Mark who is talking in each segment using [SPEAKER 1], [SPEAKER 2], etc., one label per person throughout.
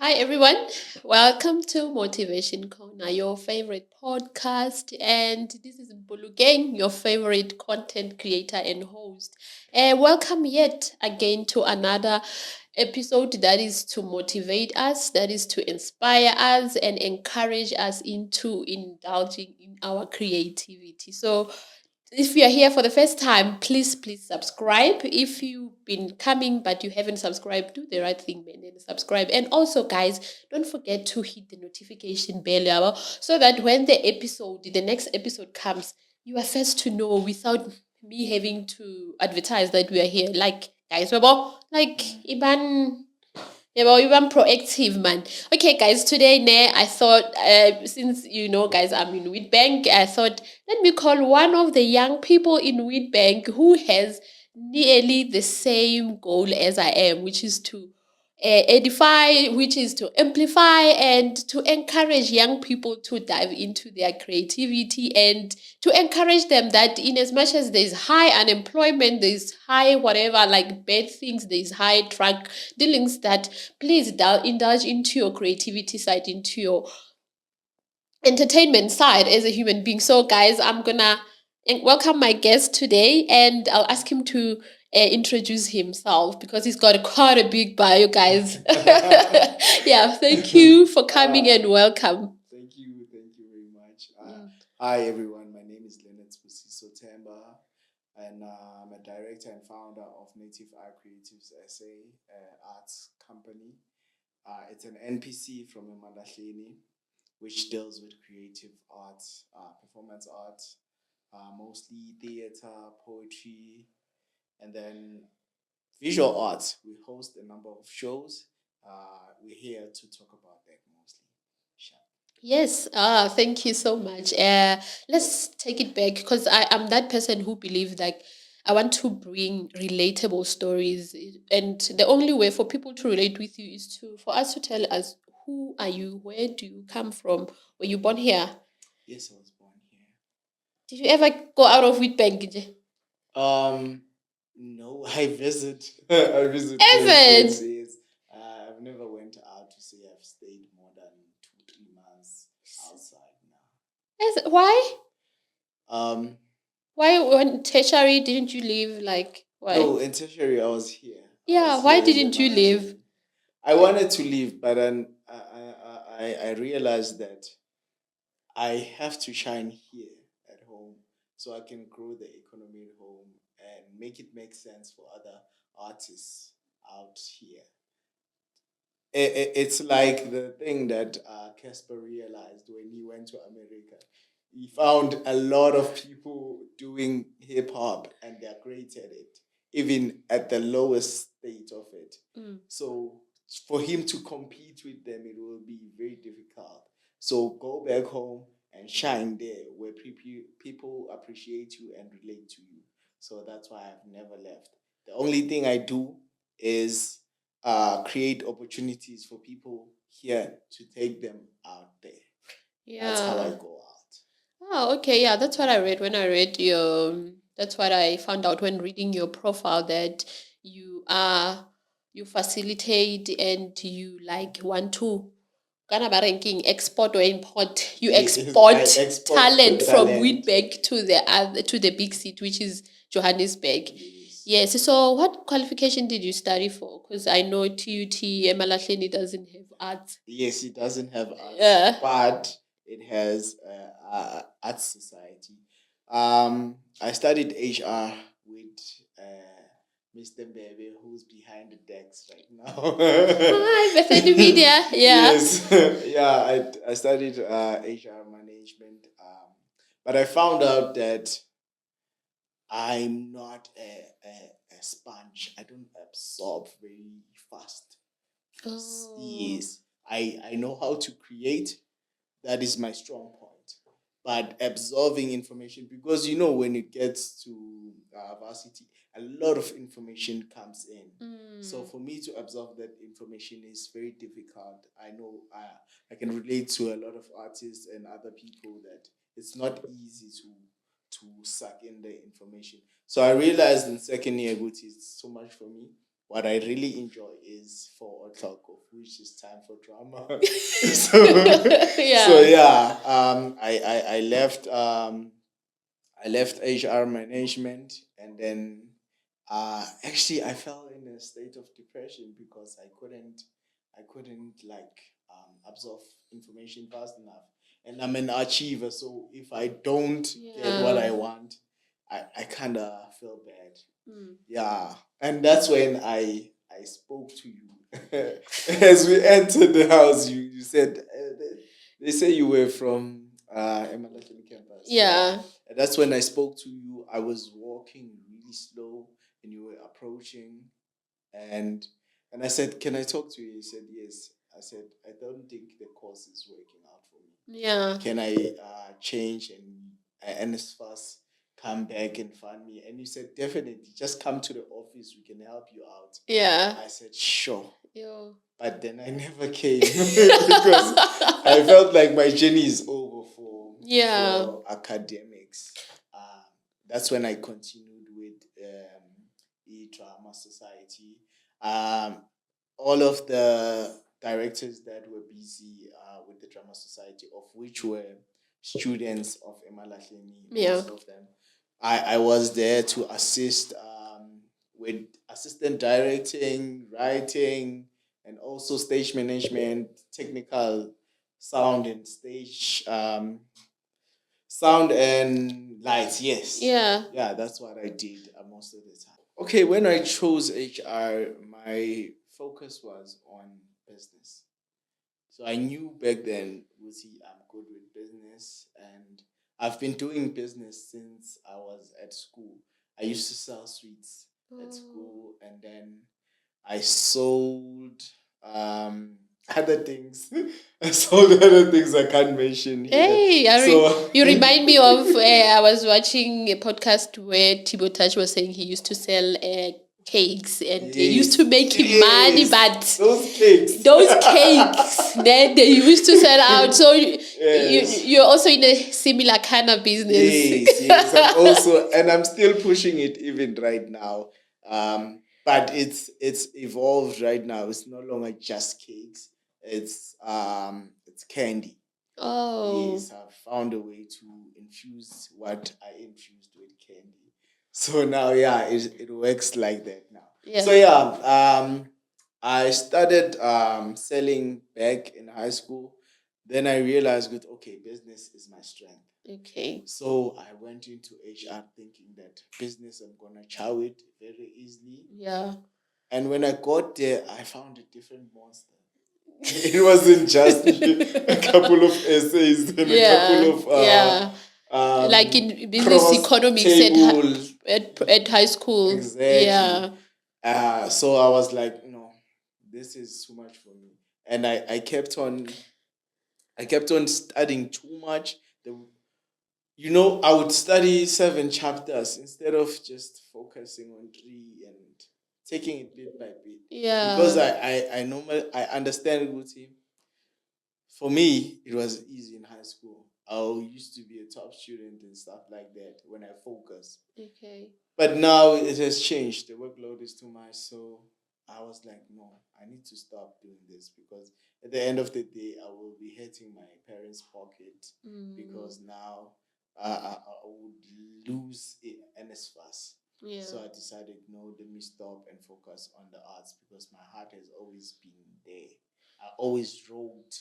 [SPEAKER 1] Hi, everyone. Welcome to Motivation Corner, your favorite podcast. And this is Bulu Gang, your favorite content creator and host. Welcome yet again to another episode that is to motivate us, that is to inspire us and encourage us into indulging in our creativity. So, if you are here for the first time, please subscribe. If you've been coming but you haven't subscribed, do the right thing, man, and subscribe. And also, guys, don't forget to hit the notification bell so that when the next episode comes, you are first to know without me having to advertise that we are here. Like, guys, like Iban. Yeah, well, even proactive, man. Okay, guys, today, I thought, since guys, I'm in Wheatbank, I thought, let me call one of the young people in Wheatbank who has nearly the same goal as I am, which is to edify, which is to amplify and to encourage young people to dive into their creativity and to encourage them that in as much as there's high unemployment, there's high whatever, like bad things, there's high drug dealings, that please indulge into your creativity side, into your entertainment side as a human being. So, guys, I'm gonna welcome my guest today, and I'll ask him to introduce himself because he's got quite a big bio, guys. Yeah, thank you for coming and welcome.
[SPEAKER 2] Thank you very much. Hi everyone, my name is Leonard Themba, and I'm a director and founder of Native Art Creatives SA Arts Company. It's an NPC from Imalahleni, which deals with creative arts, performance arts, mostly theater, poetry, and then visual arts. We host a number of shows. We're here to talk about that mostly. Sure.
[SPEAKER 1] Yes, thank you so much. Let's take it back because I am that person who believes like I want to bring relatable stories, and the only way for people to relate with you is to for us to tell us who are you, where do you come from, were you born here?
[SPEAKER 2] Yes, I was born here.
[SPEAKER 1] Did you ever go out of Wheatbank?
[SPEAKER 2] Um, no, I visit. I visit
[SPEAKER 1] Evan,
[SPEAKER 2] places. I've never went out to say I've stayed more than 2, 3 months outside now.
[SPEAKER 1] Why?
[SPEAKER 2] Um,
[SPEAKER 1] Why when tertiary didn't you leave? Like why?
[SPEAKER 2] no, in tertiary I was here.
[SPEAKER 1] Yeah,
[SPEAKER 2] Was
[SPEAKER 1] why
[SPEAKER 2] here in the
[SPEAKER 1] didn't you leave?
[SPEAKER 2] I wanted to leave, but then I realized that I have to shine here at home so I can grow the economy at home and make it make sense for other artists out here. It's like the thing that Casper realized when he went to America. He found a lot of people doing hip hop and they're great at it, even at the lowest state of it.
[SPEAKER 1] Mm.
[SPEAKER 2] So for him to compete with them, it will be very difficult. So go back home and shine there where people appreciate you and relate to you. So that's why I've never left. The only thing I do is create opportunities for people here to take them out there. That's how I
[SPEAKER 1] Yeah.
[SPEAKER 2] go out.
[SPEAKER 1] Oh, okay. Yeah, that's what I read when I read your. That's what I found out when reading your profile that you are you facilitate and you like want to kind of ranking export or import. You
[SPEAKER 2] Yes,
[SPEAKER 1] export
[SPEAKER 2] I export
[SPEAKER 1] talent from
[SPEAKER 2] talent.
[SPEAKER 1] Wheatbank to the big city, which is Johannesburg.
[SPEAKER 2] Yes.
[SPEAKER 1] Yes. So, what qualification did you study for? Because I know TUT Emalahleni doesn't have arts.
[SPEAKER 2] Yes, it doesn't have arts,
[SPEAKER 1] Yeah.
[SPEAKER 2] but it has arts society. I studied HR with Mr. Bebe, who's behind the decks right now.
[SPEAKER 1] Hi, Bethany Media. Yeah.
[SPEAKER 2] Yes, yeah, I studied HR management, but I found out that I'm not a sponge. I don't absorb very fast.
[SPEAKER 1] Oh.
[SPEAKER 2] Yes, I know how to create. That is my strong point. But absorbing information, because when it gets to varsity, a lot of information comes in. So for me to absorb that information is very difficult. I know I can relate to a lot of artists and other people that it's not easy to suck in the information. So I realized in second year, which is so much for me, what I really enjoy is 4 o'clock, of which is time for drama. so, I left. I left HR management, and then actually I fell in a state of depression because I couldn't like absorb information fast enough. And I'm an achiever, so if I don't get what I want, I kind of feel bad. Yeah, and that's when I spoke to you. As we entered the house, you said they say you were from Emalakini campus.
[SPEAKER 1] Yeah.
[SPEAKER 2] And that's when I spoke to you. I was walking really slow, and you were approaching, and I said, "Can I talk to you?" He said, "Yes." I said, "I don't think the course is working out for me.
[SPEAKER 1] Yeah.
[SPEAKER 2] Can I change and as fast come back and find me?" And you said, "Definitely, just come to the office. We can help you out."
[SPEAKER 1] Yeah.
[SPEAKER 2] I said, "Sure."
[SPEAKER 1] Yo.
[SPEAKER 2] But then I never came because I felt like my journey is over for academics. That's when I continued with e-drama society. All of the directors that were busy with the drama society, of which were students of Emalahleni, most of them. I was there to assist with assistant directing, writing, and also stage management, technical sound and stage sound and lights. Yes. Yeah, that's what I did most of the time. Okay, when I chose HR, my focus was on business. So I knew back then, Wusi, I'm good with business, and I've been doing business since I was at school. I used to sell sweets at school, and then I sold other things. I sold other things I can't mention here.
[SPEAKER 1] Hey, you remind me of I was watching a podcast where Thibaut Touch was saying he used to sell cakes, and they used to make him money, but those cakes then they used to sell out. So you're also in a similar kind of business.
[SPEAKER 2] Yes, I'm also, and I'm still pushing it even right now. But it's evolved right now. It's no longer just cakes. It's candy.
[SPEAKER 1] Oh.
[SPEAKER 2] Yes, I've found a way to infuse what I infused with candy. So now, yeah, it works like that now.
[SPEAKER 1] Yeah.
[SPEAKER 2] So yeah, I started selling back in high school. Then I realized that okay, business is my strength.
[SPEAKER 1] Okay.
[SPEAKER 2] So I went into HR thinking that business I'm gonna chow it very easily.
[SPEAKER 1] Yeah.
[SPEAKER 2] And when I got there, I found a different monster. It wasn't just a couple of essays and a couple of
[SPEAKER 1] like in business economics at high school.
[SPEAKER 2] Exactly.
[SPEAKER 1] Yeah.
[SPEAKER 2] So I was like, no, this is too much for me, and I kept on studying too much. I would study 7 chapters instead of just focusing on 3 and taking it bit by bit.
[SPEAKER 1] Yeah.
[SPEAKER 2] Because I understand Guti. For me, it was easy in high school. I used to be a top student and stuff like that when I focus.
[SPEAKER 1] Okay.
[SPEAKER 2] But now it has changed. The workload is too much. So I was like, no, I need to stop doing this because at the end of the day, I will be hurting my parents' pocket because now I would lose NSFAS.
[SPEAKER 1] Yeah.
[SPEAKER 2] So I decided, no, let me stop and focus on the arts because my heart has always been there. I always wrote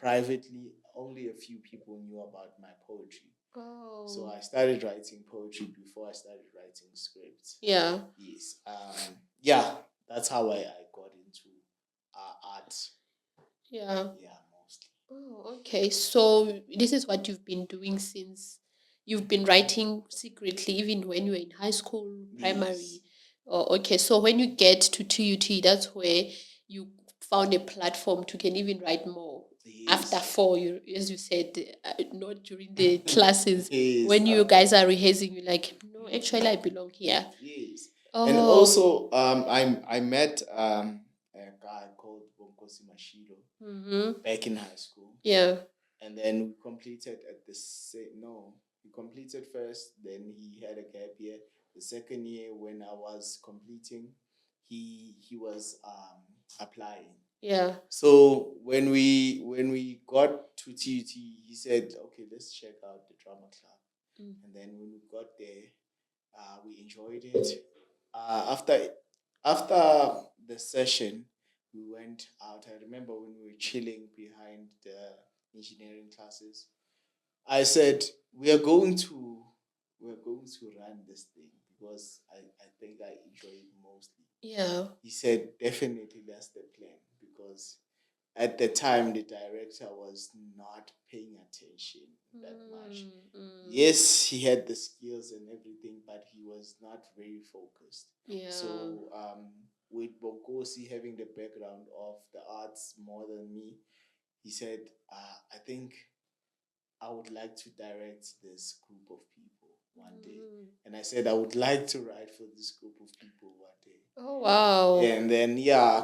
[SPEAKER 2] privately. Only a few people knew about my poetry.
[SPEAKER 1] Oh.
[SPEAKER 2] So I started writing poetry before I started writing scripts.
[SPEAKER 1] Yeah.
[SPEAKER 2] Yes. Yeah, that's how I got into art.
[SPEAKER 1] Yeah.
[SPEAKER 2] Yeah, mostly.
[SPEAKER 1] Oh, okay. So this is what you've been doing since you've been writing secretly, even when you were in high school, primary.
[SPEAKER 2] Yes.
[SPEAKER 1] Oh, okay. So when you get to TUT, that's where you found a platform to can even write more.
[SPEAKER 2] Yes.
[SPEAKER 1] After 4, as you said, not during the classes.
[SPEAKER 2] Yes.
[SPEAKER 1] When you guys are rehearsing, you're like, no, actually, I belong here.
[SPEAKER 2] Yes.
[SPEAKER 1] Oh.
[SPEAKER 2] And also, I met a guy called Bonkosi Mashiro back in high school.
[SPEAKER 1] Yeah.
[SPEAKER 2] And then we completed at the same. No, he completed first. Then he had a gap year. The second year, when I was completing, he was applying.
[SPEAKER 1] Yeah.
[SPEAKER 2] So when we got to TUT, he said, "Okay, let's check out the drama club." And then when we got there, we enjoyed it. After the session, we went out. I remember when we were chilling behind the engineering classes. I said, we are going to run this thing because I think I enjoy it mostly."
[SPEAKER 1] Yeah.
[SPEAKER 2] He said, "Definitely that's the plan," because at the time the director was not paying attention that much. Yes, he had the skills and everything, but he was not very focused.
[SPEAKER 1] Yeah.
[SPEAKER 2] So with Bokosi having the background of the arts more than me, he said, "I think I would like to direct this group of people one day." And I said, "I would like to write for this group of people one day."
[SPEAKER 1] Oh wow.
[SPEAKER 2] And then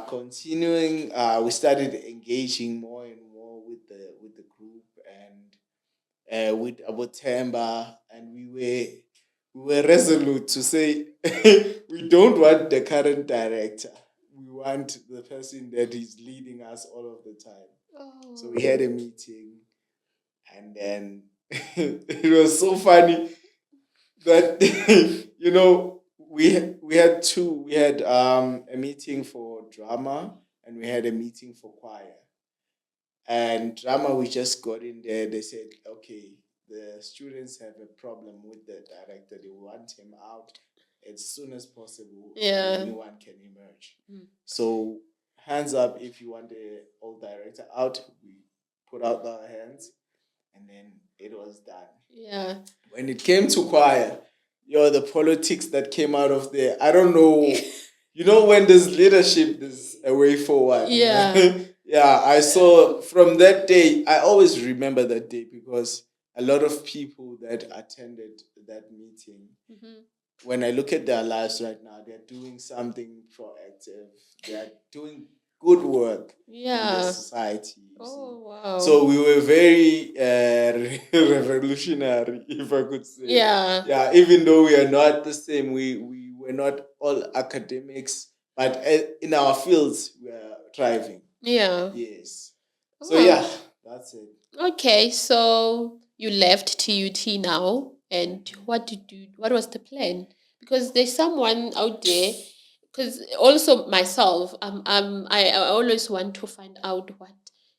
[SPEAKER 2] continuing, we started engaging more and more with the group and with about Themba, and we were resolute to say we don't want the current director. We want the person that is leading us all of the time.
[SPEAKER 1] Oh.
[SPEAKER 2] So we had a meeting, and then it was so funny that we had two. We had a meeting for drama, and we had a meeting for choir. And drama, we just got in there. They said, "Okay, the students have a problem with the director. They want him out as soon as possible.
[SPEAKER 1] Yeah.
[SPEAKER 2] Anyone can emerge." So hands up if you want the old director out. We put out our hands, and then it was done.
[SPEAKER 1] Yeah.
[SPEAKER 2] When it came to choir, the politics that came out of there, I don't know. When there's leadership, there's a way forward.
[SPEAKER 1] Yeah.
[SPEAKER 2] Yeah, I saw from that day, I always remember that day because a lot of people that attended that meeting, when I look at their lives right now, they're doing something proactive. They're doing good work in the society.
[SPEAKER 1] Oh wow.
[SPEAKER 2] So we were very revolutionary, if I could say.
[SPEAKER 1] Yeah.
[SPEAKER 2] Yeah, even though we are not the same, we were not all academics, but in our fields, we are thriving.
[SPEAKER 1] Yeah.
[SPEAKER 2] Yes.
[SPEAKER 1] Oh.
[SPEAKER 2] So yeah, that's it.
[SPEAKER 1] Okay, so you left TUT now, and what was the plan? Because there's someone out there, because also myself, I always want to find out what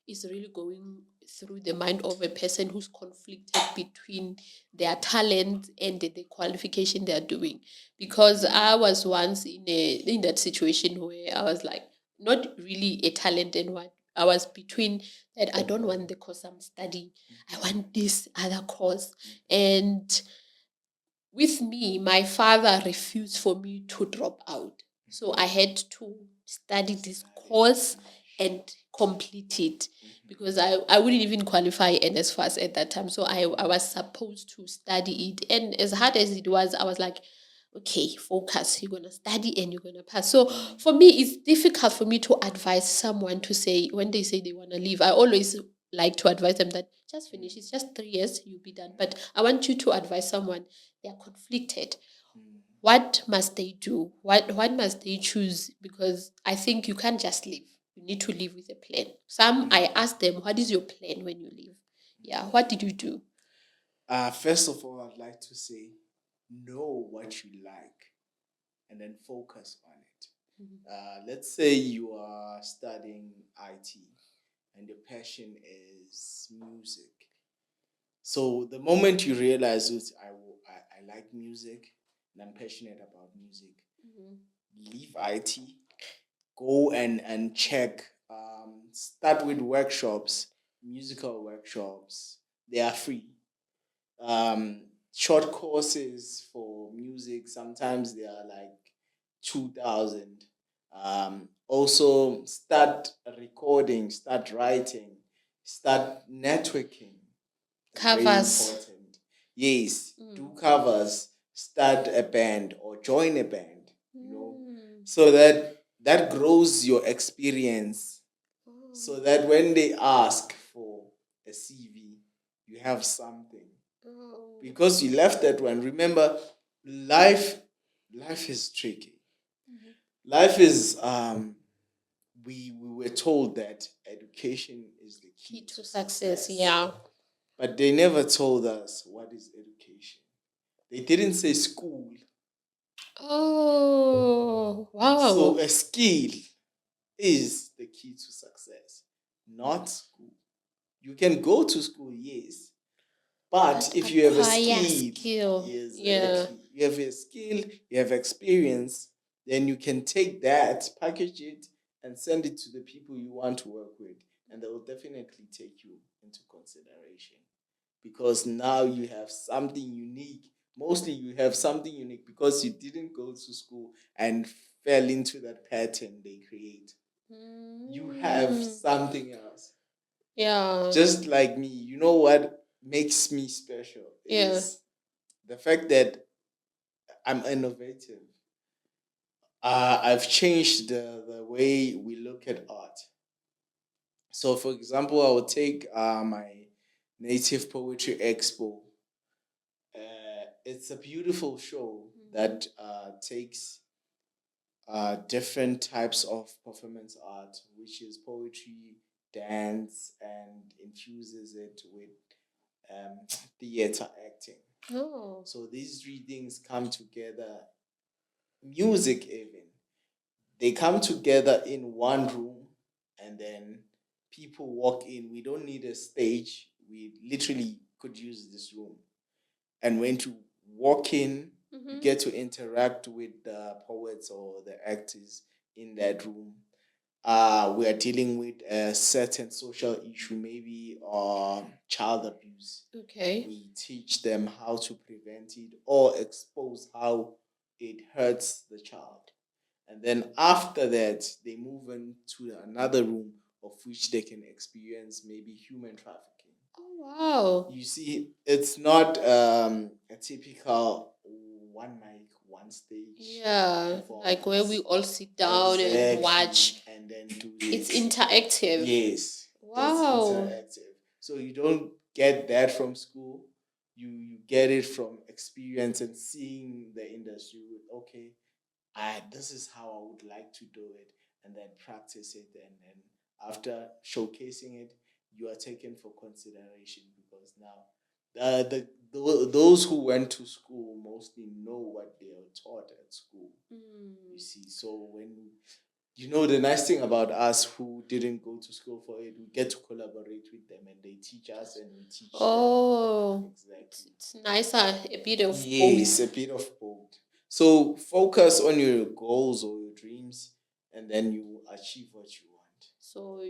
[SPEAKER 1] is really going through the mind of a person who's conflicted between their talent and the qualification they're doing. Because I was once in that situation where I was like, not really a talent and what I was between that I don't want the course I'm studying. I want this other course. And with me, my father refused for me to drop out. So I had to study this course and complete it because I wouldn't even qualify NSFAS at that time. So I was supposed to study it. And as hard as it was, I was like, okay, focus. You're going to study and you're going to pass. So for me, it's difficult for me to advise someone to say, when they say they want to leave, I always like to advise them that just finish. It's just 3 years, you'll be done. But I want you to advise someone, they are conflicted. What must they do? What must they choose? Because I think you can't just leave. You need to leave with a plan. Some, I asked them, what is your plan when you leave? Yeah, what did you do?
[SPEAKER 2] First of all, I'd like to say, know what you like and then focus on it. Let's say you are studying IT and your passion is music. So the moment you realize I like music and I'm passionate about music, leave IT, go and check. Start with workshops, musical workshops. They are free. Short courses for music. Sometimes they are like 2,000. Also, start recording, start writing, start networking. Very
[SPEAKER 1] Covers.
[SPEAKER 2] important. Yes, do covers, start a band or join a band, so that grows your experience. So that when they ask for a CV, you have something. Because you left that one. Remember, life is tricky. Life is we were told that education is the key
[SPEAKER 1] Key to
[SPEAKER 2] to
[SPEAKER 1] success.
[SPEAKER 2] success.
[SPEAKER 1] Yeah.
[SPEAKER 2] But they never told us what is education. They didn't say school.
[SPEAKER 1] Oh,
[SPEAKER 2] So
[SPEAKER 1] wow.
[SPEAKER 2] a skill is the key to success, not school. You can go to school, yes, but
[SPEAKER 1] But
[SPEAKER 2] if you have a
[SPEAKER 1] acquire
[SPEAKER 2] skill,
[SPEAKER 1] skill.
[SPEAKER 2] yes,
[SPEAKER 1] Yeah.
[SPEAKER 2] exactly. You have a skill, you have experience, then you can take that, package it, and send it to the people you want to work with, and they will definitely take you into consideration because now you have something unique. Mostly, you have something unique because you didn't go to school and fell into that pattern they create. You have something else.
[SPEAKER 1] Yeah.
[SPEAKER 2] Just like me, you know what makes me special
[SPEAKER 1] Yeah.
[SPEAKER 2] is the fact that I'm innovative. I've changed the way we look at art. So, for example, I will take my Native Poetry Expo. It's a beautiful show that takes different types of performance art, which is poetry, dance, and infuses it with um, theater acting.
[SPEAKER 1] Oh.
[SPEAKER 2] So these three things come together, music even. They come together in one room and then people walk in. We don't need a stage. We literally could use this room. And when you walk in, you get to interact with the poets or the actors in that room. We are dealing with a certain social issue, maybe child abuse.
[SPEAKER 1] Okay.
[SPEAKER 2] We teach them how to prevent it or expose how it hurts the child. And then after that, they move into another room of which they can experience maybe human trafficking.
[SPEAKER 1] Oh, wow.
[SPEAKER 2] You see, it's not a typical one mic, one stage.
[SPEAKER 1] Yeah, like where we all sit down and watch.
[SPEAKER 2] And then do
[SPEAKER 1] It's
[SPEAKER 2] this.
[SPEAKER 1] interactive.
[SPEAKER 2] Yes, it's
[SPEAKER 1] Wow.
[SPEAKER 2] interactive. So you don't get that from school. You get it from experience and seeing the industry. Okay, this is how I would like to do it, and then practice it, and then after showcasing it, you are taken for consideration because now those who went to school mostly know what they are taught at school. You see, so when the nice thing about us who didn't go to school for it, we get to collaborate with them and they teach us and we teach them.
[SPEAKER 1] Oh,
[SPEAKER 2] Exactly.
[SPEAKER 1] it's nicer, a bit of
[SPEAKER 2] Yes, a bit of both. So focus on your goals or your dreams, and then you achieve what you want.
[SPEAKER 1] So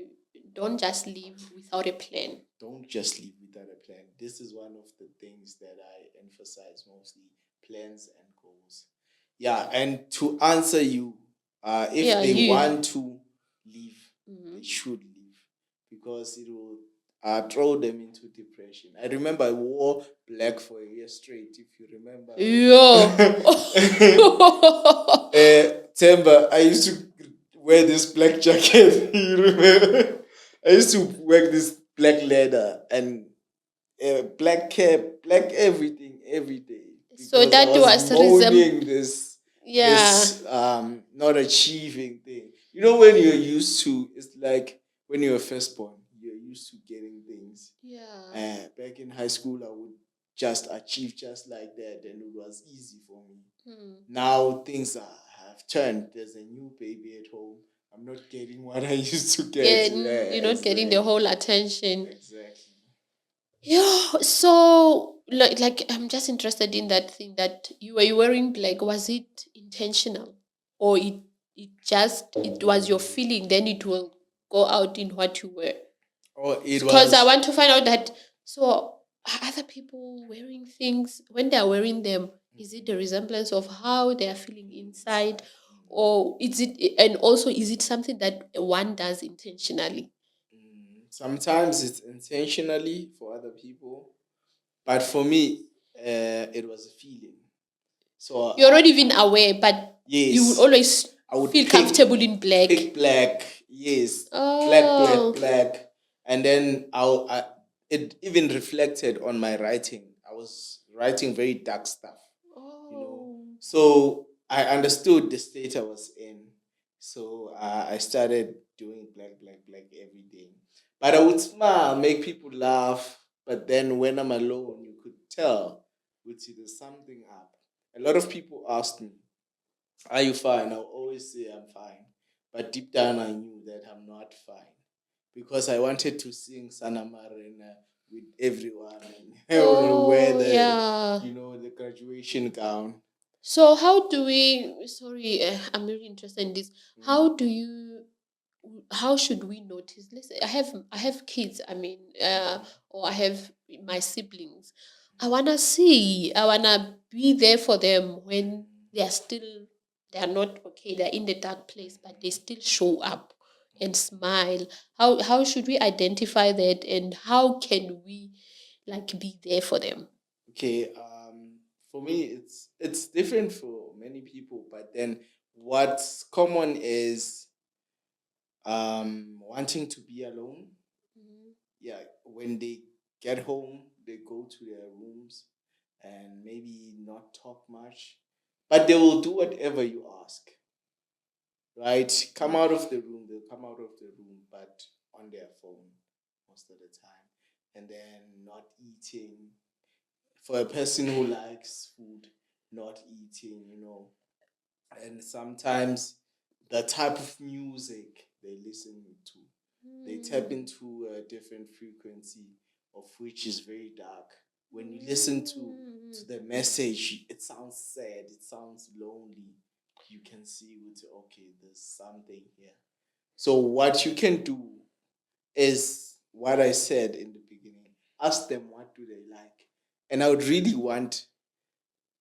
[SPEAKER 1] don't just live without a plan.
[SPEAKER 2] Don't just live without a plan. This is one of the things that I emphasize mostly: plans and goals. Yeah, and to answer you, if
[SPEAKER 1] Yeah,
[SPEAKER 2] they
[SPEAKER 1] you.
[SPEAKER 2] want to leave, they should leave because it will throw them into depression. I remember I wore black for a year straight. If you remember, Themba, I used to wear this black jacket. You remember? I used to wear this black leather and black cap, black everything every day.
[SPEAKER 1] So that
[SPEAKER 2] I was moaning this not achieving thing. You know when you're used to, it's like when you're first born, you're used to getting things.
[SPEAKER 1] Yeah.
[SPEAKER 2] Back in high school, I would just achieve just like that, and it was easy for me. Now things have turned. There's a new baby at home. I'm not getting what I used to get.
[SPEAKER 1] You're not getting the whole attention.
[SPEAKER 2] Exactly.
[SPEAKER 1] Yeah, so like I'm just interested in that thing that you were wearing black. Was it intentional, or it was your feeling? Then it will go out in what you wear.
[SPEAKER 2] Oh, it
[SPEAKER 1] Because I
[SPEAKER 2] was.
[SPEAKER 1] want to find out that. So are other people wearing things when they are wearing them? Is it the resemblance of how they are feeling inside, or is it? And also, is it something that one does intentionally?
[SPEAKER 2] Sometimes it's intentionally for other people, but for me, it was a feeling. So
[SPEAKER 1] You're not even aware, but
[SPEAKER 2] yes,
[SPEAKER 1] you will always
[SPEAKER 2] I would
[SPEAKER 1] feel comfortable in black.
[SPEAKER 2] pick black. Yes,
[SPEAKER 1] Oh.
[SPEAKER 2] black, and then it even reflected on my writing. I was writing very dark stuff,
[SPEAKER 1] Oh.
[SPEAKER 2] So I understood the state I was in. So I started doing black, black, black every day. But I would smile, make people laugh. But then when I'm alone, you could tell, would see there's something up. A lot of people asked me, "Are you fine?" I'll always say I'm fine. But deep down, I knew that I'm not fine because I wanted to sing Sana Marina with everyone and wear
[SPEAKER 1] Oh,
[SPEAKER 2] the,
[SPEAKER 1] yeah.
[SPEAKER 2] the graduation gown.
[SPEAKER 1] So how do we, sorry, I'm really interested in this. How do you, how should we notice? Listen, I have kids, I mean, or I have my siblings. I wanna be there for them when they are not okay, they're in the dark place, but they still show up and smile. How should we identify that, and how can we like be there for them?
[SPEAKER 2] Okay, for me, it's different for many people, but then what's common is wanting to be alone.
[SPEAKER 1] Mhm.
[SPEAKER 2] Yeah, when they get home, they go to their rooms and maybe not talk much, but they will do whatever you ask. Right? Come out of the room. They'll come out of the room, but on their phone most of the time, and then not eating. For a person who likes food, not eating, and sometimes the type of music they listen to, they tap into a different frequency of which is very dark. When you listen to the message, it sounds sad, it sounds lonely. You can see with okay, there's something here. So what you can do is what I said in the beginning. Ask them what do they like. And I would really want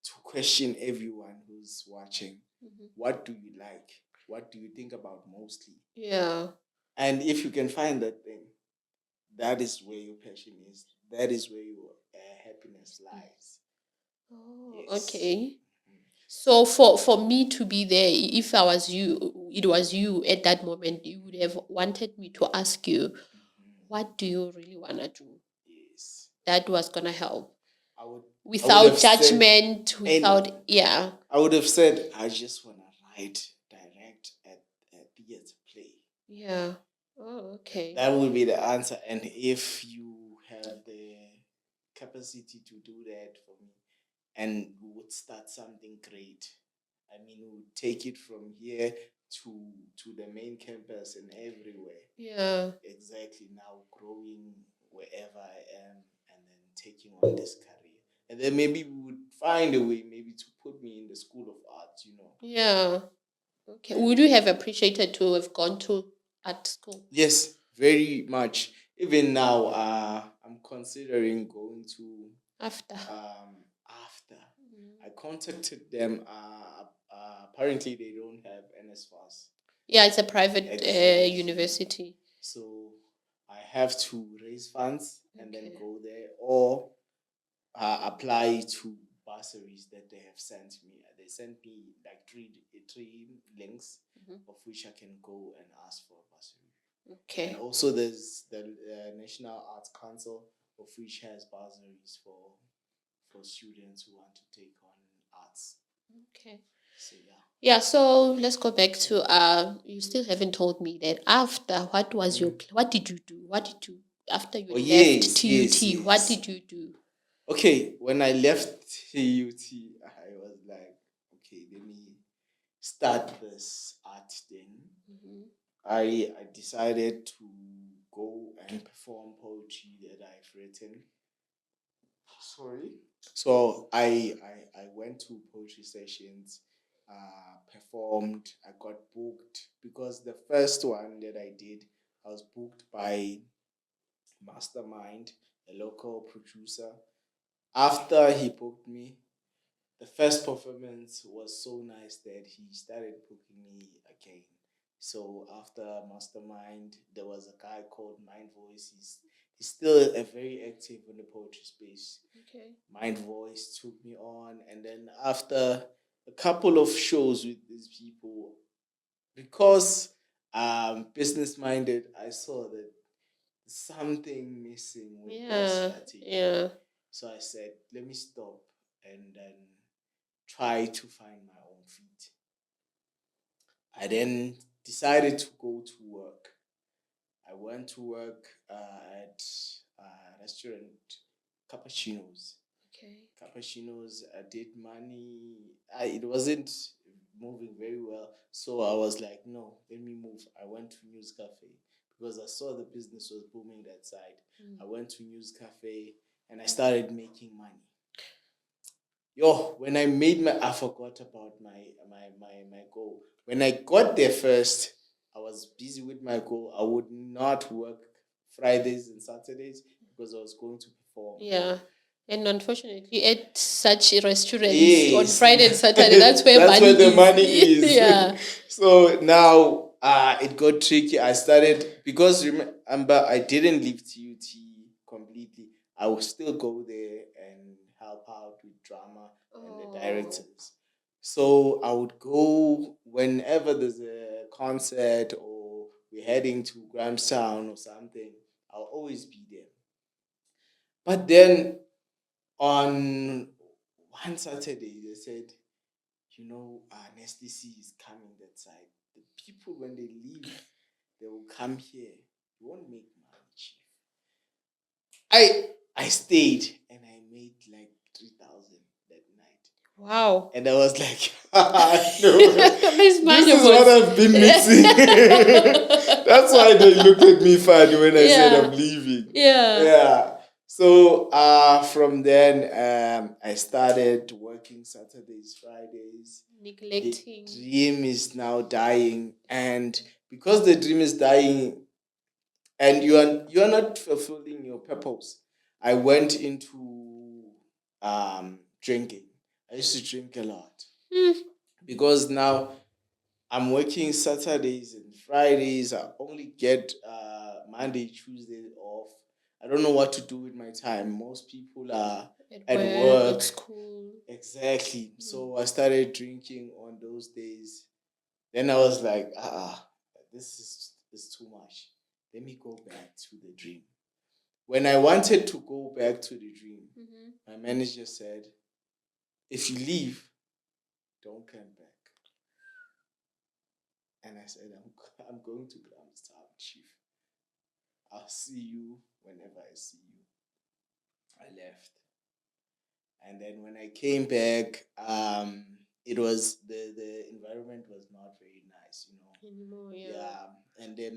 [SPEAKER 2] to question everyone who's watching.
[SPEAKER 1] Mhm.
[SPEAKER 2] What do you like? What do you think about mostly?
[SPEAKER 1] Yeah.
[SPEAKER 2] And if you can find that thing, that is where your passion is. That is where your happiness lies.
[SPEAKER 1] Oh,
[SPEAKER 2] Yes.
[SPEAKER 1] okay. So for me to be there, if I was you, it was you at that moment, you would have wanted me to ask you, what do you really want to do?
[SPEAKER 2] Yes.
[SPEAKER 1] That was gonna help.
[SPEAKER 2] I would I would
[SPEAKER 1] Without
[SPEAKER 2] have said
[SPEAKER 1] judgment,
[SPEAKER 2] and
[SPEAKER 1] without, yeah.
[SPEAKER 2] I would have said I just wanna write, direct at theater play.
[SPEAKER 1] Yeah. Oh, okay.
[SPEAKER 2] That would be the answer. And if you have the capacity to do that for me, and we would start something great. I mean, we would take it from here to the main campus and everywhere.
[SPEAKER 1] Yeah.
[SPEAKER 2] Exactly. Now growing wherever I am, and then taking on this career, and then maybe we would find a way, maybe to put me in the school of arts.
[SPEAKER 1] Yeah. Okay. Would you have appreciated to have gone to art school?
[SPEAKER 2] Yes, very much. Even now, I'm considering going to
[SPEAKER 1] After.
[SPEAKER 2] after. I contacted them. Apparently, they don't have NSFAS.
[SPEAKER 1] Yeah, it's a private
[SPEAKER 2] Exactly.
[SPEAKER 1] university.
[SPEAKER 2] So I have to raise funds and then
[SPEAKER 1] Okay.
[SPEAKER 2] go there, or apply to bursaries that they have sent me. They sent me like three links, of which I can go and ask for a bursary.
[SPEAKER 1] Okay.
[SPEAKER 2] And also, there's the National Arts Council, of which has bursaries for students who want to take on arts.
[SPEAKER 1] Okay.
[SPEAKER 2] So yeah.
[SPEAKER 1] Yeah, so let's go back to you still haven't told me that after what did you do? What did you after you
[SPEAKER 2] Oh
[SPEAKER 1] left
[SPEAKER 2] yes,
[SPEAKER 1] TUT,
[SPEAKER 2] yes,
[SPEAKER 1] what
[SPEAKER 2] yes.
[SPEAKER 1] did you do?
[SPEAKER 2] Okay, when I left TUT, I was like, okay, let me start this art thing. I decided to go and perform poetry that I've written. Sorry. So I went to poetry sessions, performed. I got booked because the first one that I did, I was booked by Mastermind, a local producer. After he booked me, the first performance was so nice that he started booking me again. So after Mastermind, there was a guy called Mind Voice. He's still a very active in the poetry space.
[SPEAKER 1] Okay.
[SPEAKER 2] Mind Voice took me on, and then after a couple of shows with these people, because business minded, I saw that something missing with the
[SPEAKER 1] Yeah,
[SPEAKER 2] strategy.
[SPEAKER 1] yeah.
[SPEAKER 2] So I said, let me stop and then try to find my own feet. I then decided to go to work. I went to work at a restaurant, Cappuccinos.
[SPEAKER 1] Okay.
[SPEAKER 2] Cappuccinos, I did money. It wasn't moving very well. So I was like, no, let me move. I went to News Cafe because I saw the business was booming that side. I went to News Cafe and I started making money. Yo, when I forgot about my goal. When I got there first, I was busy with my goal. I would not work Fridays and Saturdays because I was going to perform.
[SPEAKER 1] Yeah. And unfortunately, at such restaurants on
[SPEAKER 2] Yes.
[SPEAKER 1] Friday and Saturday, that's where
[SPEAKER 2] That's
[SPEAKER 1] money
[SPEAKER 2] where the
[SPEAKER 1] is.
[SPEAKER 2] money is.
[SPEAKER 1] Yeah.
[SPEAKER 2] So now it got tricky. I started because remember I didn't leave TUT completely. I would still go there and help out with drama and the directors. So I would go whenever there's a concert or we're heading to Grahamstown or something. I'll always be there. But then on one Saturday, they said, Nestle C is coming that side. The people, when they leave, they will come here. You won't make money, chief. I stayed and I made like 3,000 that night.
[SPEAKER 1] Wow.
[SPEAKER 2] And I was like, no,
[SPEAKER 1] this
[SPEAKER 2] is what I've been missing. That's why they looked at me funny when I said I'm leaving. Yeah. So from then I started working Saturdays, Fridays.
[SPEAKER 1] Neglecting.
[SPEAKER 2] The dream is now dying, and because the dream is dying, and you are not fulfilling your purpose, I went into drinking. I used to drink a lot because now I'm working Saturdays and Fridays. I only get Monday, Tuesday off. I don't know what to do with my time. Most people are at work.
[SPEAKER 1] At school.
[SPEAKER 2] Exactly. So I started drinking on those days. Then I was like, this is too much. Let me go back to the dream. When I wanted to go back to the dream, my manager said, if you leave, don't come back. And I said, I'm going to Grahamstown, chief. I'll see you whenever I see you. I left. And then when I came back, it was the environment was not very nice,
[SPEAKER 1] Anymore,
[SPEAKER 2] And they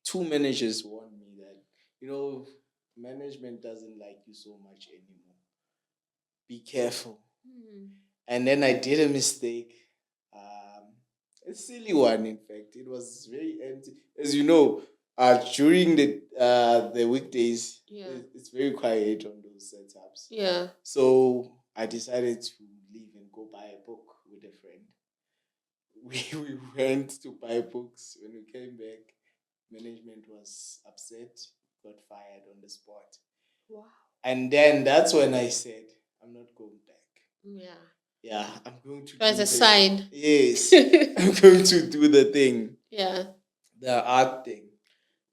[SPEAKER 2] two managers warned me that, management doesn't like you so much anymore. Be careful. And then I did a mistake. A silly one, in fact. It was very empty. As you know, during the weekdays, it's very quiet on those setups.
[SPEAKER 1] Yeah.
[SPEAKER 2] So I decided to leave and go buy a book with a friend. We went to buy books. When we came back, management was upset, got fired on the spot.
[SPEAKER 1] Wow.
[SPEAKER 2] And then that's when I said, I'm not going back.
[SPEAKER 1] Yeah.
[SPEAKER 2] Yeah, I'm going to.
[SPEAKER 1] It was a sign.
[SPEAKER 2] Yes, I'm going to do the thing.
[SPEAKER 1] Yeah.
[SPEAKER 2] The art thing.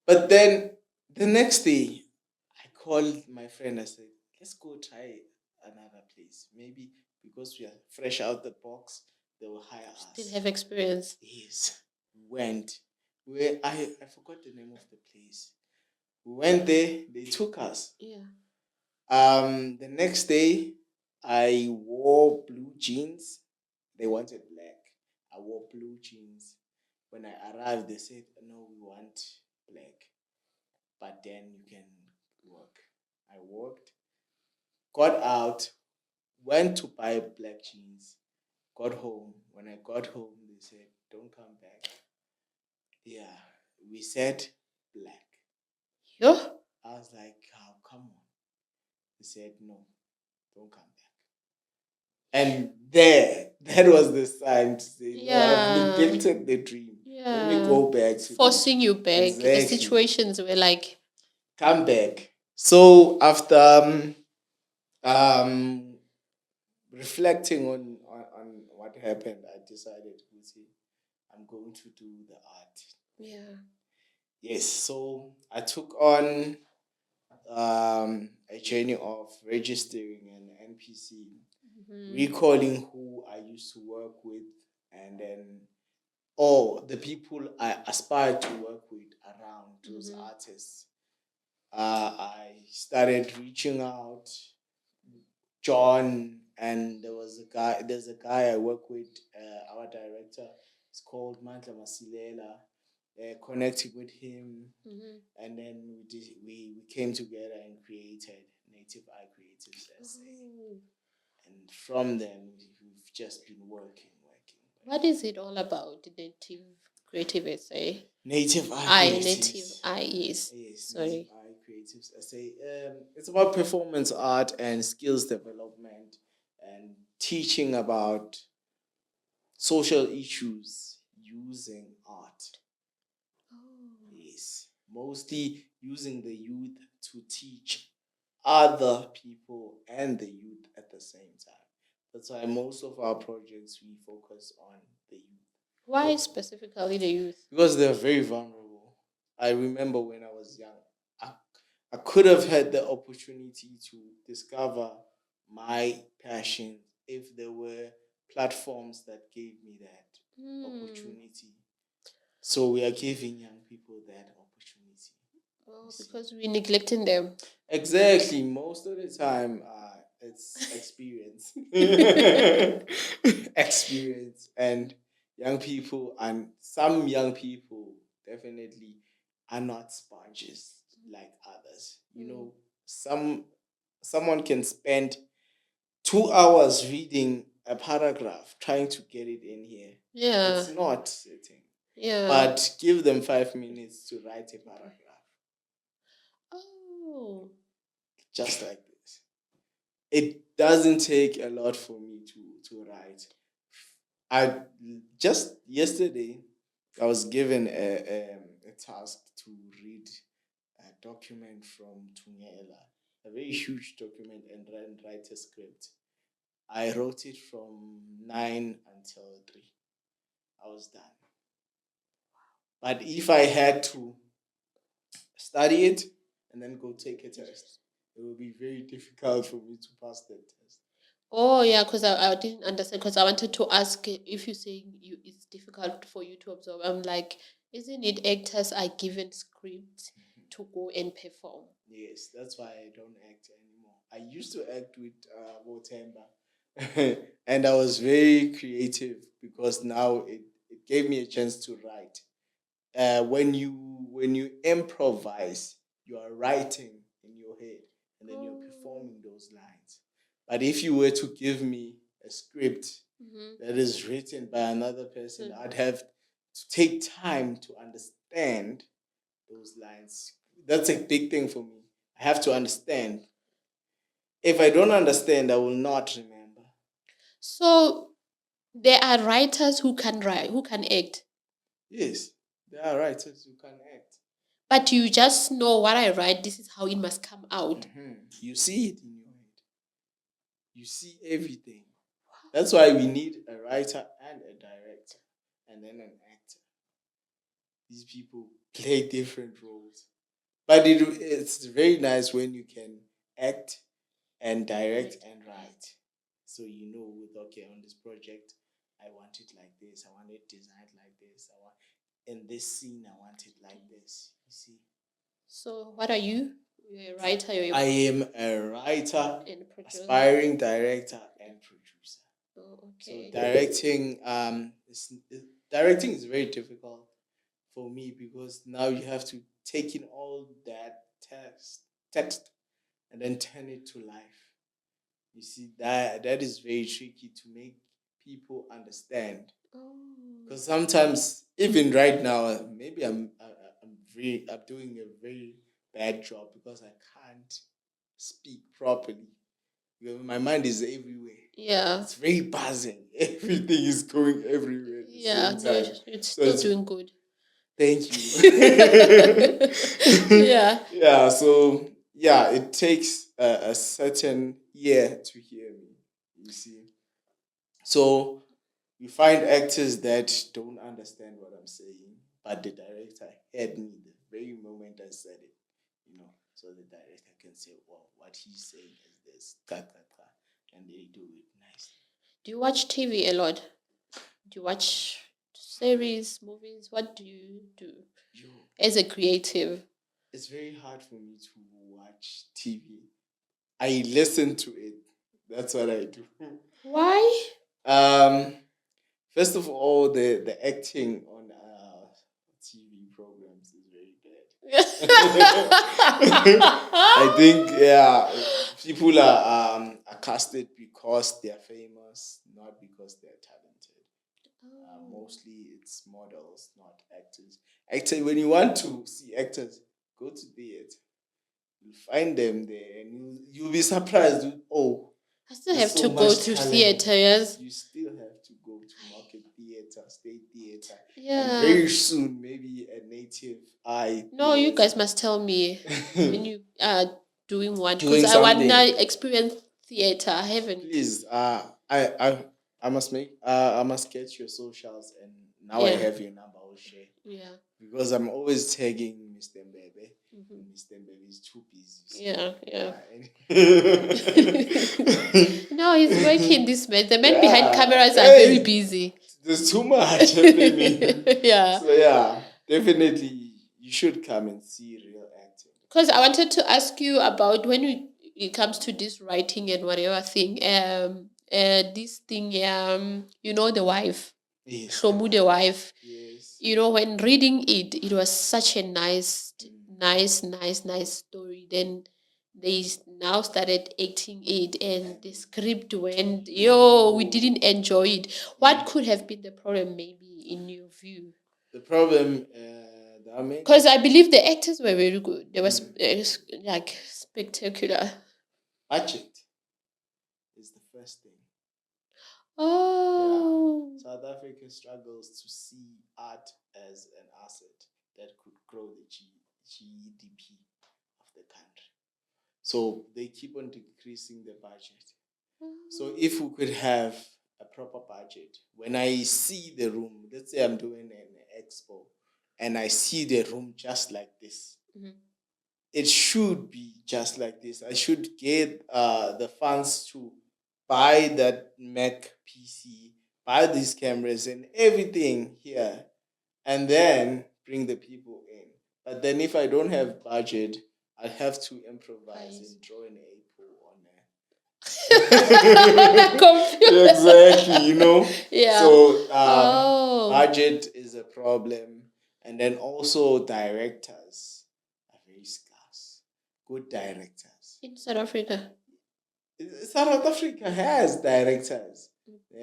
[SPEAKER 2] But then the next day, I called my friend. I said, let's go try another place. Maybe because we are fresh out the box, they will hire us.
[SPEAKER 1] Still have experience.
[SPEAKER 2] Yes. Went. I forgot the name of the place. We went there. They took us.
[SPEAKER 1] Yeah.
[SPEAKER 2] The next day, I wore blue jeans. They wanted black. I wore blue jeans. When I arrived, they said, no, we want black. But then you can work. I worked, got out, went to buy black jeans, got home. When I got home, they said, don't come back. Yeah, we said black.
[SPEAKER 1] Yeah.
[SPEAKER 2] I was like, oh, come on. They said, no, don't come back. And that was the sign to say, no, I've neglected the dream.
[SPEAKER 1] Yeah.
[SPEAKER 2] Let me go back.
[SPEAKER 1] Forcing you back. Exactly. The situations were like,
[SPEAKER 2] come back. So after reflecting on what happened, I decided, I'm going to do the art.
[SPEAKER 1] Yeah.
[SPEAKER 2] Yes. So I took on a journey of registering an NPC, recalling who I used to work with, and then or the people I aspire to work with around those artists. I started reaching out, John, and there's a guy I work with, our director. It's called Mantla Masilela. Connected with him, and then we came together and created Native Eye Creatives SA. And from then, we've just been working.
[SPEAKER 1] What is it all about, Native Creative SA?
[SPEAKER 2] Native Eye Creatives.
[SPEAKER 1] Native Eye, yes. Sorry.
[SPEAKER 2] Native Eye Creatives SA. It's about performance art and skills development and teaching about social issues using art. Yes. Mostly using the youth to teach other people and the youth at the same time. That's why most of our projects we focus on the youth.
[SPEAKER 1] Why specifically the youth?
[SPEAKER 2] Because they're very vulnerable. I remember when I was young, I could have had the opportunity to discover my passion if there were platforms that gave me that opportunity. So we are giving young people that opportunity.
[SPEAKER 1] Oh, because we're neglecting them.
[SPEAKER 2] Exactly. Most of the time, it's experience. Experience. And young people, and some young people definitely are not sponges like others. You know, someone can spend 2 hours reading a paragraph trying to get it in here.
[SPEAKER 1] Yeah.
[SPEAKER 2] It's not sitting.
[SPEAKER 1] Yeah.
[SPEAKER 2] But give them 5 minutes to write a paragraph.
[SPEAKER 1] Oh.
[SPEAKER 2] Just like this. It doesn't take a lot for me to write. I just yesterday I was given a task to read a document from Tungela, a very huge document, and write a script. I wrote it from 9 until 3. I was done. But if I had to study it and then go take a test, it would be very difficult for me to pass that test.
[SPEAKER 1] Oh yeah, because I didn't understand, because I wanted to ask if you're saying it's difficult for you to absorb. I'm like, isn't it actors are given scripts to go and perform?
[SPEAKER 2] Yes, that's why I don't act anymore. I used to act with Themba, and I was very creative because now it gave me a chance to write. When you improvise, you are writing in your head, and then you're performing those lines. But if you were to give me a script that is written by another person, I'd have to take time to understand those lines. That's a big thing for me. I have to understand. If I don't understand, I will not remember.
[SPEAKER 1] So there are writers who can write, who can act.
[SPEAKER 2] Yes, there are writers who can act.
[SPEAKER 1] But you just know what I write, this is how it must come out.
[SPEAKER 2] You see it in your head. You see everything. That's why we need a writer and a director, and then an actor. These people play different roles. But it's very nice when you can act and direct and write. So you know, on this project, I want it like this. I want it designed like this. I want in this scene, I want it like this. You see.
[SPEAKER 1] So what are you? You're a writer.
[SPEAKER 2] I am a writer, aspiring director, and producer.
[SPEAKER 1] Oh,
[SPEAKER 2] So
[SPEAKER 1] okay.
[SPEAKER 2] directing is very difficult for me because now you have to take in all that text and then turn it to life. You see, that is very tricky to make people understand. Because sometimes, even right now, maybe I'm doing a very bad job because I can't speak properly. Because my mind is everywhere.
[SPEAKER 1] Yeah.
[SPEAKER 2] It's very buzzing. Everything is going everywhere.
[SPEAKER 1] Yeah, no, it's still doing good.
[SPEAKER 2] Thank you.
[SPEAKER 1] Yeah.
[SPEAKER 2] Yeah, so yeah, it takes a certain ear to hear me, you see. So you find actors that don't understand what I'm saying, but the director heard me the very moment I said it, so the director can say, well, what he's saying is this, and they do it nicely.
[SPEAKER 1] Do you watch TV a lot? Do you watch series, movies? What do you do as a creative?
[SPEAKER 2] It's very hard for me to watch TV. I listen to it. That's what I do.
[SPEAKER 1] Why?
[SPEAKER 2] First of all, the acting on TV programs is very bad. I think people are casted because they are famous, not because they are talented. Mostly it's models, not actors. Actually, when you want to see actors, go to theater. You'll find them there, and you'll be surprised. Oh,
[SPEAKER 1] I still
[SPEAKER 2] there's
[SPEAKER 1] have
[SPEAKER 2] so
[SPEAKER 1] to go
[SPEAKER 2] much
[SPEAKER 1] to
[SPEAKER 2] talent.
[SPEAKER 1] theater, yes.
[SPEAKER 2] You still have to go to market theater, state theater, and
[SPEAKER 1] Yeah.
[SPEAKER 2] very soon maybe a native eye.
[SPEAKER 1] No, you
[SPEAKER 2] theater.
[SPEAKER 1] guys must tell me when you are doing what,
[SPEAKER 2] Doing
[SPEAKER 1] because I want
[SPEAKER 2] something.
[SPEAKER 1] to experience theater. I haven't.
[SPEAKER 2] Please, I must get your socials, and now I
[SPEAKER 1] Yeah.
[SPEAKER 2] have your number. I'll share.
[SPEAKER 1] Yeah.
[SPEAKER 2] Because I'm always tagging Mr. Mbebe. Mr. Mbebe is too busy. So.
[SPEAKER 1] Yeah. No, he's working this man. The men behind cameras are very busy.
[SPEAKER 2] There's too much happening.
[SPEAKER 1] Yeah.
[SPEAKER 2] So yeah, definitely you should come and see real acting.
[SPEAKER 1] Because I wanted to ask you about when it comes to this writing and whatever thing. This thing, you know, the wife.
[SPEAKER 2] Yes.
[SPEAKER 1] Shomu the wife.
[SPEAKER 2] Yes.
[SPEAKER 1] You know, when reading it, it was such a nice story. Then they now started acting it, and the script went, we didn't enjoy it. What could have been the problem, maybe, in your view?
[SPEAKER 2] The problem,
[SPEAKER 1] because I believe the actors were very good. They was like spectacular.
[SPEAKER 2] Budget is the first thing.
[SPEAKER 1] Oh.
[SPEAKER 2] Yeah. South Africa struggles to see art as an asset that could grow the GDP of the country. So they keep on decreasing the budget. So if we could have a proper budget, when I see the room, let's say I'm doing an expo, and I see the room just like this, it should be just like this. I should get the funds to buy that Mac PC, buy these cameras and everything here, and then bring the people in. But then if I don't have budget, I have to improvise and draw an apple on
[SPEAKER 1] the computer.
[SPEAKER 2] Exactly, you know.
[SPEAKER 1] Yeah.
[SPEAKER 2] So budget is a problem, and then also directors are very scarce. Good directors
[SPEAKER 1] in South Africa.
[SPEAKER 2] South Africa has directors,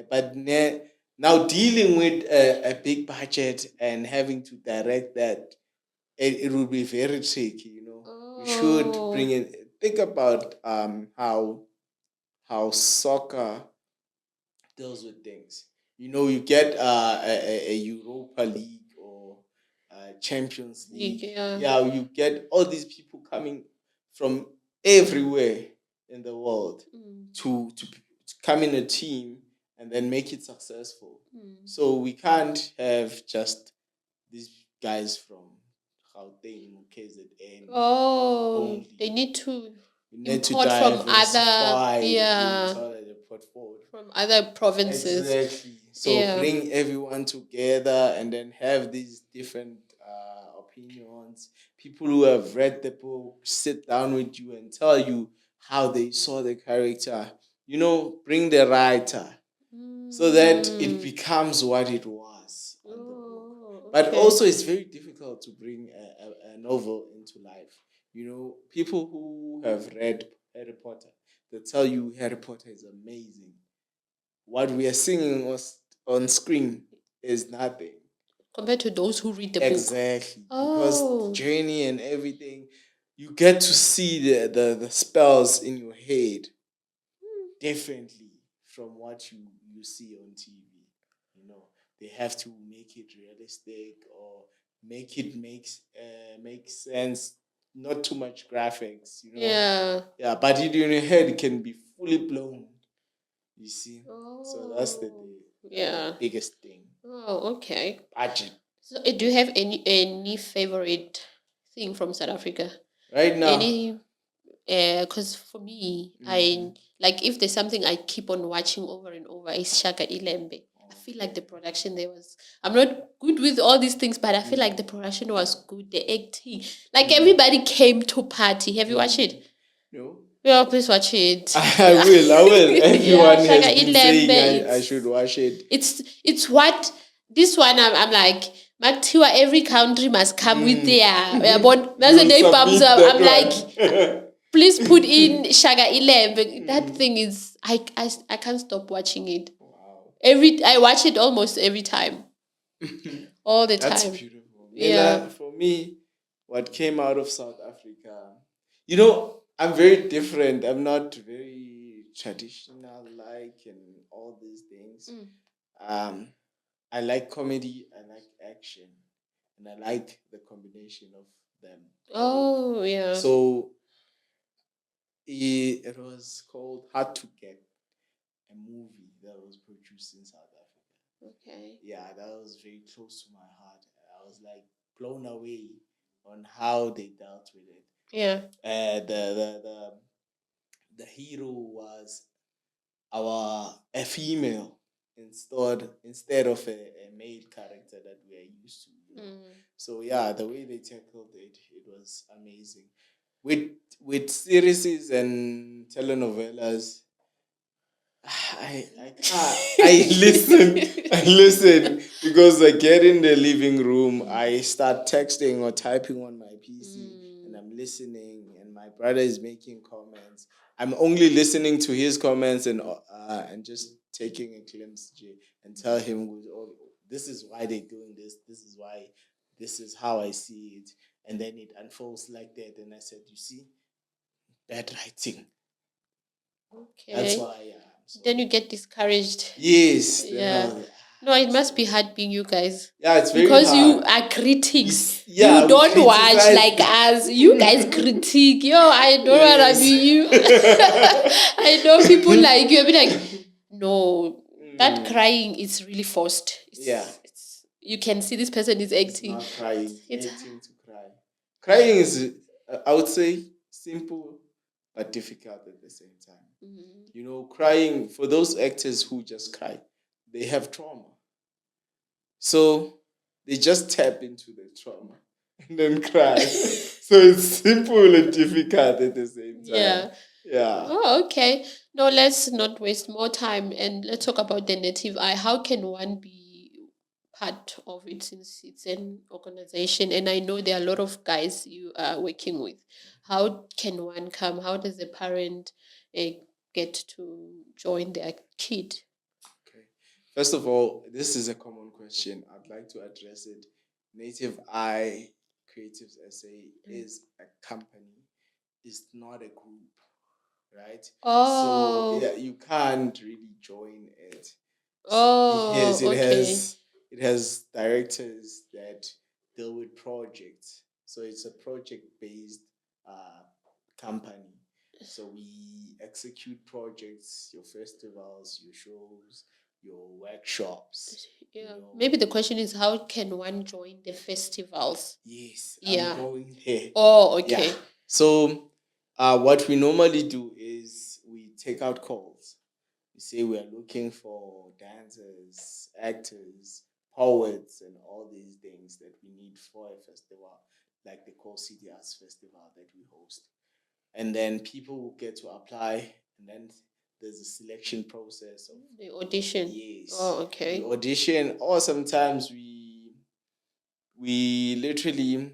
[SPEAKER 2] but now dealing with a big budget and having to direct that, it will be very tricky. You know, we should bring in. Think about how soccer deals with things. You know, you get a Europa League or Champions League. Yeah, you get all these people coming from everywhere in the world to come in a team and then make it successful. So we can't have just these guys from Gauteng, KZN.
[SPEAKER 1] Only. They need to import from from other provinces.
[SPEAKER 2] Exactly. So bring everyone together and then have these different opinions. People who have read the book sit down with you and tell you how they saw the character. You know, bring the writer so that it becomes what it was on the book. But also, it's very difficult to bring a novel into life. You know, people who have read Harry Potter, they tell you Harry Potter is amazing. What we are seeing on screen is nothing
[SPEAKER 1] compared to those who read the book.
[SPEAKER 2] Exactly. Because the journey and everything, you get to see the spells in your head differently from what you see on TV. You know, they have to make it realistic or make it make sense. Not too much graphics, you know. Yeah, but in your head it can be fully blown. You see, so that's the biggest thing.
[SPEAKER 1] Oh, okay.
[SPEAKER 2] Budget.
[SPEAKER 1] So, do you have any favorite thing from South Africa
[SPEAKER 2] right now?
[SPEAKER 1] Any? Because for me, I like if there's something I keep on watching over and over, it's Shaka Ilembe. I feel like the production there was. I'm not good with all these things, but I feel like the production was good. The acting, like everybody came to party. Have you watched it?
[SPEAKER 2] No.
[SPEAKER 1] Yeah, please watch it.
[SPEAKER 2] I will. Everyone has
[SPEAKER 1] Shaka
[SPEAKER 2] been
[SPEAKER 1] Ilembe,
[SPEAKER 2] saying I should watch it.
[SPEAKER 1] It's what this one. I'm like. Matiwa, every country must come with their but that's the day bums up. I'm like, please put in Shaga 11. That thing is I can't stop watching it.
[SPEAKER 2] Wow.
[SPEAKER 1] I watch it almost every time. All the time.
[SPEAKER 2] That's beautiful.
[SPEAKER 1] Yeah.
[SPEAKER 2] For me, what came out of South Africa, you know, I'm very different. I'm not very traditional like and all these things. I like comedy, I like action, and I like the combination of them.
[SPEAKER 1] Oh, yeah.
[SPEAKER 2] So it was called Hard to Get, a movie that was produced in South Africa.
[SPEAKER 1] Okay.
[SPEAKER 2] Yeah, that was very close to my heart. I was like blown away on how they dealt with it.
[SPEAKER 1] Yeah.
[SPEAKER 2] The hero was a female instead of a male character that we are used to. So yeah, the way they tackled it was amazing. With series and telenovelas, I can't. I listen because I get in the living room, I start texting or typing on my PC, and I'm listening, and my brother is making comments. I'm only listening to his comments and just taking a glimpse and tell him, oh, this is why they're doing this. This is why. This is how I see it, and then it unfolds like that. And I said, you see, bad writing.
[SPEAKER 1] Okay.
[SPEAKER 2] That's why.
[SPEAKER 1] Then you get discouraged.
[SPEAKER 2] Yes.
[SPEAKER 1] Yeah. No, it must be hard being you guys.
[SPEAKER 2] Yeah, it's very
[SPEAKER 1] because
[SPEAKER 2] hard.
[SPEAKER 1] you are critics.
[SPEAKER 2] Yeah,
[SPEAKER 1] you don't watch like us. You guys critique. Yo, I don't want to be you. I know people like you. I'll be like, no, that crying is really forced. You can see this person is acting.
[SPEAKER 2] It's not crying. It's acting to cry. Crying is, I would say, simple but difficult at the same time. You know, crying, for those actors who just cry, they have trauma. So they just tap into the trauma and then cry. So it's simple and difficult at the same time. Yeah.
[SPEAKER 1] Oh, okay. No, let's not waste more time and let's talk about the native eye. How can one be part of it since it's an organization? And I know there are a lot of guys you are working with. How can one come? How does a parent get to join their kid?
[SPEAKER 2] Okay. First of all, this is a common question. I'd like to address it. Native Eye Creatives SA is a company. It's not a group, right?
[SPEAKER 1] Oh.
[SPEAKER 2] So yeah, you can't really join it.
[SPEAKER 1] Oh,
[SPEAKER 2] yes, it has directors that deal with projects. So it's a project-based company. So we execute projects, your festivals, your shows, your workshops.
[SPEAKER 1] Yeah. Maybe the question is how can one join the festivals?
[SPEAKER 2] Yes.
[SPEAKER 1] Yeah.
[SPEAKER 2] I'm going there.
[SPEAKER 1] Oh, okay.
[SPEAKER 2] Yeah. So what we normally do is we take out calls. We say we are looking for dancers, actors, poets, and all these things that we need for a festival, like the Core City Arts Festival that we host. And then people will get to apply, and then there's a selection process of
[SPEAKER 1] the audition.
[SPEAKER 2] Yes.
[SPEAKER 1] Oh, okay.
[SPEAKER 2] The audition, or sometimes we literally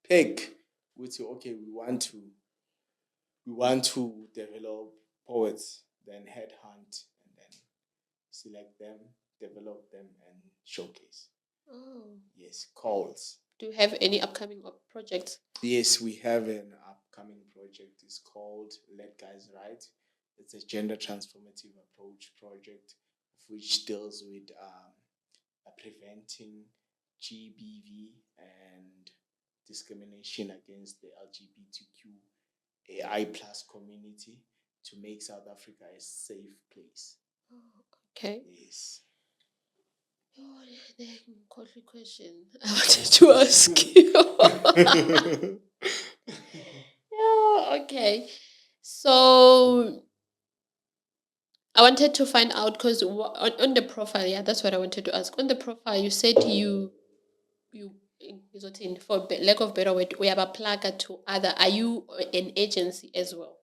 [SPEAKER 2] pick. We say, okay, we want to develop poets, then headhunt, and then select them, develop them, and showcase.
[SPEAKER 1] Oh.
[SPEAKER 2] Yes, calls.
[SPEAKER 1] Do you have any upcoming projects?
[SPEAKER 2] Yes, we have an upcoming project. It's called Let Guys Write. It's a gender transformative approach project, which deals with preventing GBV and discrimination against the LGBTQAI plus community to make South Africa a safe place.
[SPEAKER 1] Oh, okay.
[SPEAKER 2] Yes.
[SPEAKER 1] Oh, the question I wanted to ask you. Yeah, okay. So I wanted to find out because on the profile, yeah, that's what I wanted to ask. On the profile, you said you ngizothini, for lack of better word, uyabaplugga to other. Are you an agency as well?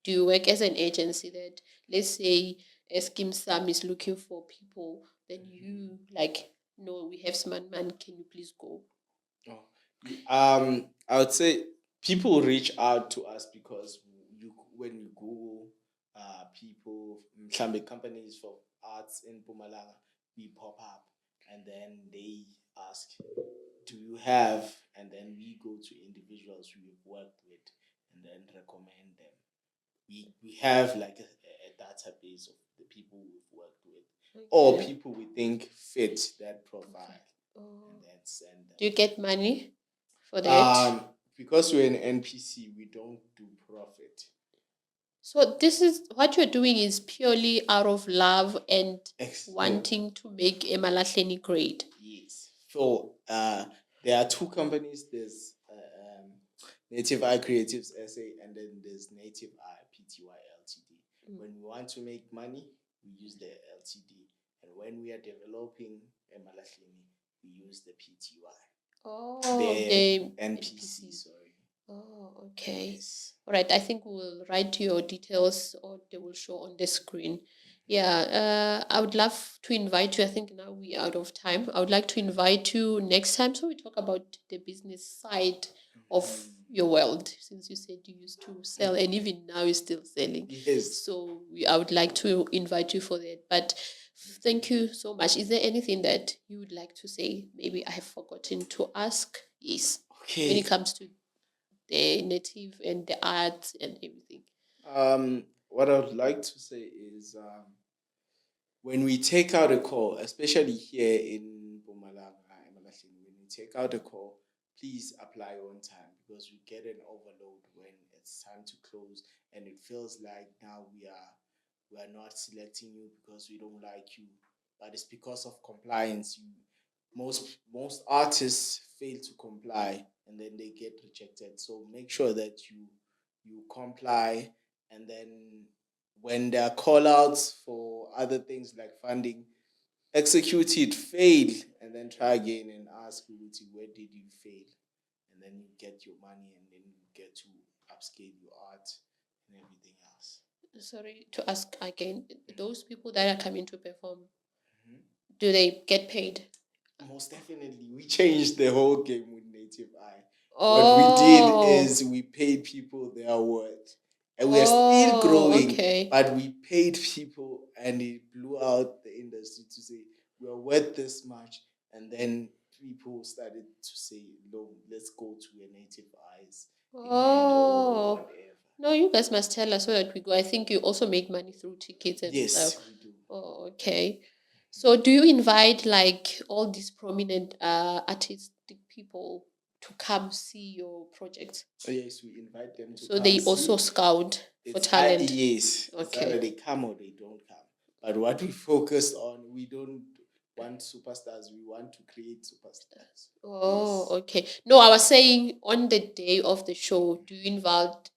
[SPEAKER 1] Do you work as an agency that, let's say, a scheme Sam is looking for people, then you like, no, we have Smart Man, can you please go?
[SPEAKER 2] I would say people reach out to us because when you Google people, mhlambe companies for arts in Pumalanga, we pop up and then they ask, do you have? And then we go to individuals we've worked with and then recommend them. We have like a database of the people we've worked with or people we think fit that profile and then send them.
[SPEAKER 1] Do you get money for that?
[SPEAKER 2] Because we're an NPC, we don't do profit.
[SPEAKER 1] So this is what you're doing is purely out of love and wanting to make Emalahleni great.
[SPEAKER 2] Yes. So there are two companies. There's Native Eye Creatives SA and then there's Native Eye Pty Ltd. When we want to make money, we use the Ltd. And when we are developing Emalahleni, we use the Pty.
[SPEAKER 1] Oh,
[SPEAKER 2] the NPC, sorry.
[SPEAKER 1] Oh, okay.
[SPEAKER 2] Yes.
[SPEAKER 1] All right. I think we'll write your details or they will show on the screen. Yeah. I would love to invite you. I think now we're out of time. I would like to invite you next time so we talk about the business side of your world, since you said you used to sell and even now you're still selling.
[SPEAKER 2] Yes.
[SPEAKER 1] So I would like to invite you for that. But thank you so much. Is there anything that you would like to say? Maybe I have forgotten to ask. Yes.
[SPEAKER 2] Okay.
[SPEAKER 1] When it comes to the native and the arts and everything.
[SPEAKER 2] What I would like to say is when we take out a call, especially here in Mpumalanga, when we take out a call, please apply on time because we get an overload when it's time to close and it feels like now we are not selecting you because we don't like you, but it's because of compliance. Most artists fail to comply and then they get rejected. So make sure that you comply, and then when there are call outs for other things like funding, execute it, fail, and then try again and ask Uti, where did you fail? And then you get your money and then you get to upscale your art and everything else.
[SPEAKER 1] Sorry to ask again, those people that are coming to perform, do they get paid?
[SPEAKER 2] Most definitely. We changed the whole game with Native Eye. What we did is we paid people their worth. And we are still growing, but we paid people and it blew out the industry to say we are worth this much. And then people started to say, no, let's go to a Native Eyes event or whatever.
[SPEAKER 1] No, you guys must tell us so that we go. I think you also make money through tickets and stuff.
[SPEAKER 2] Yes, we do.
[SPEAKER 1] Oh, okay. So do you invite like all these prominent artistic people to come see your projects?
[SPEAKER 2] Oh, yes, we invite them to
[SPEAKER 1] so they also scout for talent?
[SPEAKER 2] Yes.
[SPEAKER 1] Okay.
[SPEAKER 2] It's either they come or they don't come. But what we focus on, we don't want superstars. We want to create superstars.
[SPEAKER 1] Oh, yes. Okay. No, I was saying on the day of the show, do you invite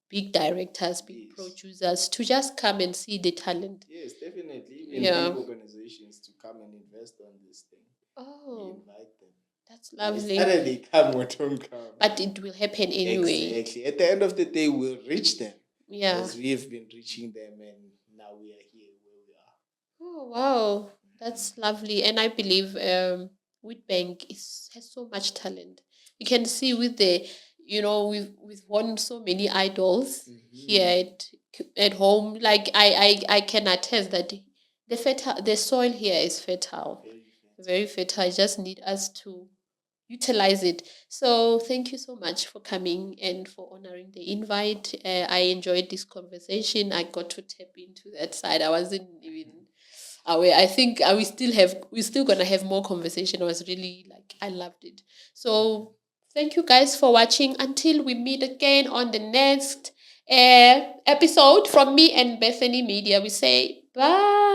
[SPEAKER 1] big directors, big producers to just come and see the talent?
[SPEAKER 2] Yes, definitely. Even big organizations to come and invest on this thing. We invite them.
[SPEAKER 1] That's lovely.
[SPEAKER 2] It's either they come or don't come.
[SPEAKER 1] But it will happen anyway.
[SPEAKER 2] Exactly. At the end of the day, we'll reach them.
[SPEAKER 1] Yeah.
[SPEAKER 2] As we have been reaching them and now we are here where we are.
[SPEAKER 1] Oh, wow. That's lovely. And I believe Wheatbank has so much talent. You can see with the, we've won so many idols here at home. Like I can attest that the soil here is fertile. Very fertile. I just need us to utilize it. So thank you so much for coming and for honoring the invite. I enjoyed this conversation. I got to tap into that side. I wasn't even aware. I think we're still gonna have more conversation. I was really I loved it. So thank you guys for watching. Until we meet again on the next episode from me and Bethany Media, we say bye.